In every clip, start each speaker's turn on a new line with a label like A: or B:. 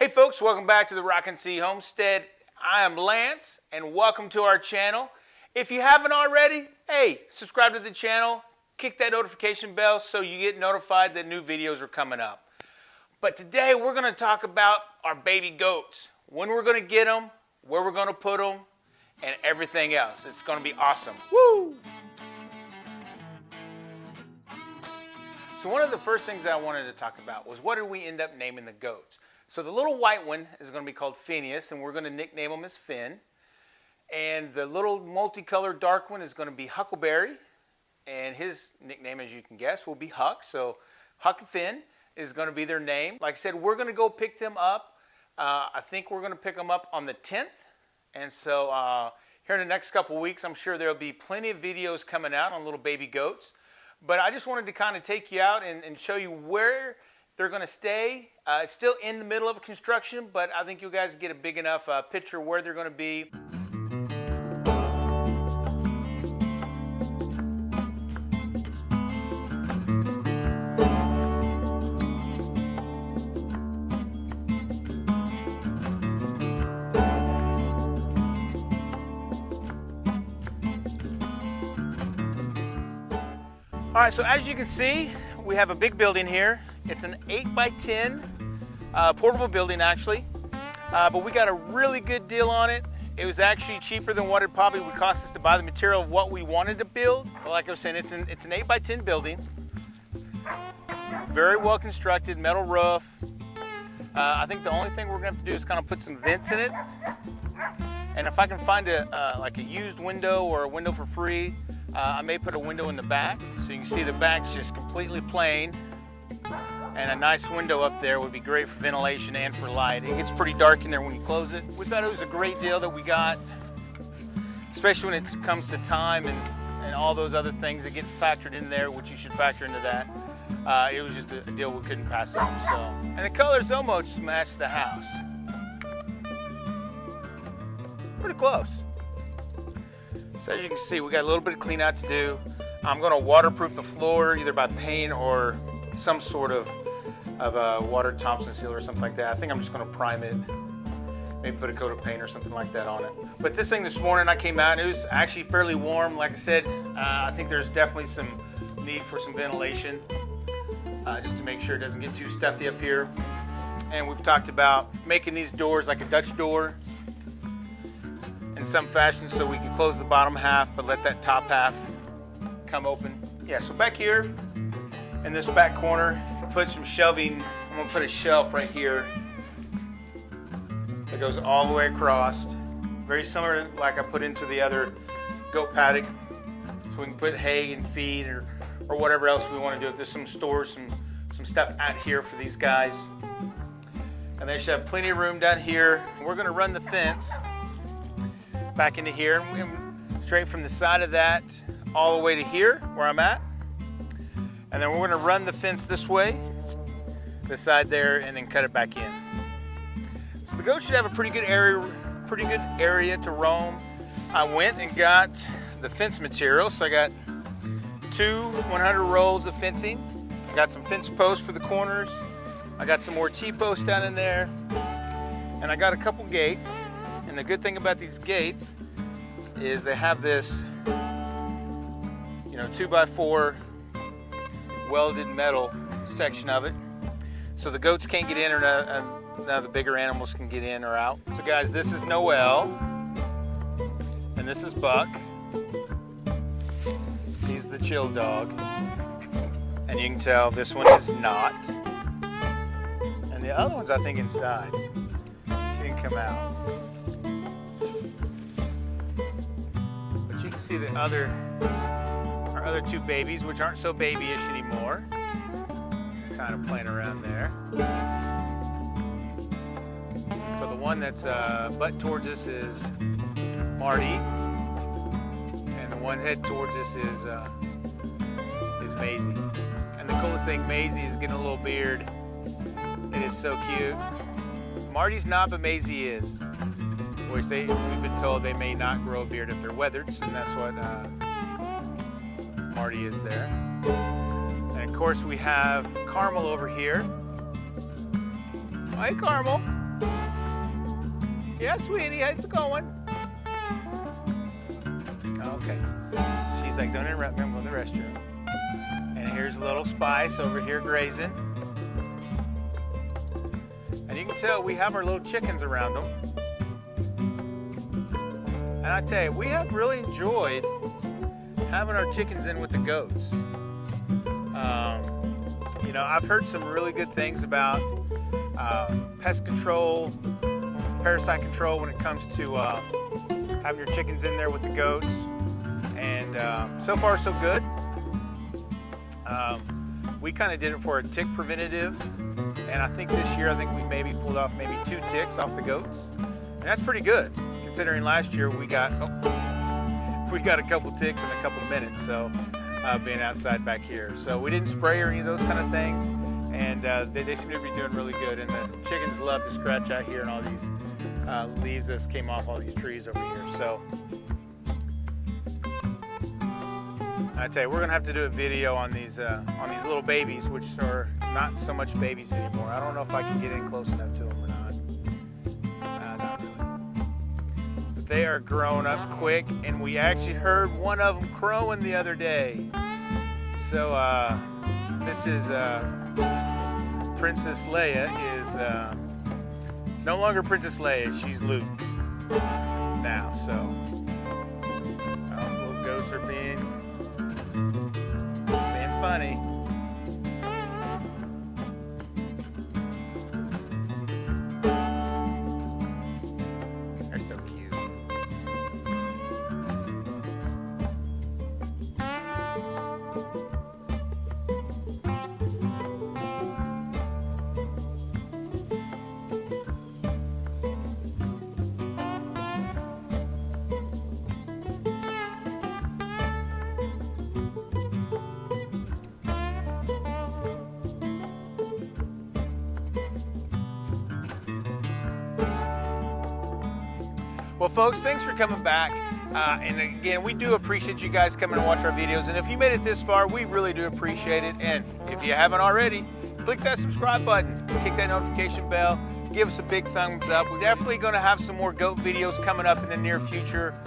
A: Hey folks, welcome back to the Rockin' Sea Homestead. I am Lance and welcome to our channel. If you haven't already, hey, subscribe to the channel, kick that notification bell so you get notified that new videos are coming up. But today we're going to talk about our baby goats, when we're going to get them, where we're going to put them, and everything else. It's going to be awesome. Woo! So one of the first things that I wanted to talk about was what did we end up naming the goats? So the little white one is going to be called Phineas, and we're going to nickname him as Finn. And the little multicolored dark one is going to be Huckleberry, and his nickname, as you can guess, will be Huck. So Huck and Finn is going to be their name. Like I said, we're going to go pick them up. I think we're going to pick them up on the 10th. And so here in the next couple weeks, I'm sure there'll be plenty of videos coming out on little baby goats. But I just wanted to kind of take you out and show you where they're going to stay. It's still in the middle of construction, but I think you guys get a big enough picture where they're going to be. All right, so as you can see, we have a big building here. It's an 8x10 portable building actually, but we got a really good deal on it. It was actually cheaper than what it probably would cost us to buy the material of what we wanted to build. But like I was saying, it's an 8x10 building, very well constructed, metal roof. I think the only thing we're gonna have to do is kind of put some vents in it. And if I can find like a used window or a window for free, I may put a window in the back, so you can see the back's just completely plain. And a nice window up there would be great for ventilation and for light. It gets pretty dark in there when you close it. We thought it was a great deal that we got, especially when it comes to time and all those other things that get factored in there, which you should factor into that. It was just a deal we couldn't pass up. So, and the colors almost match the house. Pretty close. So as you can see, we got a little bit of clean out to do. I'm going to waterproof the floor either by paint or some sort of water Thompson seal or something like that. I think I'm just going to prime it, maybe put a coat of paint or something like that on it. But this thing this morning, I came out and it was actually fairly warm. Like I said, I think there's definitely some need for some ventilation just to make sure it doesn't get too stuffy up here. And we've talked about making these doors like a Dutch door in some fashion so we can close the bottom half but let that top half come open. Yeah, so back here in this back corner, put some shelving. I'm gonna put a shelf right here that goes all the way across. Very similar to like I put into the other goat paddock. So we can put hay and feed or whatever else we want to do. If there's some stores, some stuff out here for these guys. And they should have plenty of room down here. We're gonna run the fence back into here and straight from the side of that all the way to here where I'm at. And then we're going to run the fence this way, this side there, and then cut it back in. So the goats should have a pretty good area to roam. I went and got the fence material, so I got 100 rolls of fencing. I got some fence posts for the corners. I got some more T-posts down in there, and I got a couple gates. And the good thing about these gates is they have this, 2x4 welded metal section of it, so the goats can't get in, or now the bigger animals can get in or out. So guys, this is Noel, and this is Buck. He's the chill dog, and you can tell this one is not. And the other one's I think inside. She didn't come out. But you can see the our other two babies, which aren't so babyish anymore. Kind of playing around there. So the one that's butt towards us is Marty, and the one head towards us is Maisie. And the coolest thing, Maisie is getting a little beard. It is so cute. Marty's not, but Maisie is. Which we've been told they may not grow a beard if they're weathered, and that's what Marty is there. And of course we have Carmel over here. Hi Carmel. Yeah, sweetie, how's it going? Okay. She's like, don't interrupt me, I'm going to the restroom. And here's little Spice over here grazing. And you can tell we have our little chickens around them. And I tell you, we have really enjoyed having our chickens in with the goats. You know, I've heard some really good things about pest control, parasite control when it comes to having your chickens in there with the goats. And so far so good. We kind of did it for a tick preventative. And I think this year, we maybe pulled off maybe 2 ticks off the goats. And that's pretty good, considering last year we got a couple ticks in a couple minutes, so being outside back here. So we didn't spray or any of those kind of things, and they seem to be doing really good. And the chickens love to scratch out here and all these leaves that came off all these trees over here. So I tell you, we're gonna have to do a video on these little babies, which are not so much babies anymore. I don't know if I can get in close enough to them or not. Not really. But they are growing up quick, and we actually heard one of them crowing the other day. So this is Princess Leia is no longer Princess Leia. She's Luke now. So little goats are being funny. They're so cute. Well, folks, thanks for coming back. And again, we do appreciate you guys coming and watch our videos. And if you made it this far, we really do appreciate it. And if you haven't already, click that subscribe button, kick that notification bell, give us a big thumbs up. We're definitely going to have some more goat videos coming up in the near future,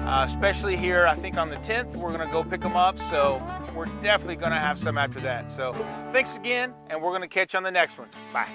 A: especially here, I think on the 10th, we're going to go pick them up. So we're definitely going to have some after that. So thanks again, and we're going to catch you on the next one. Bye.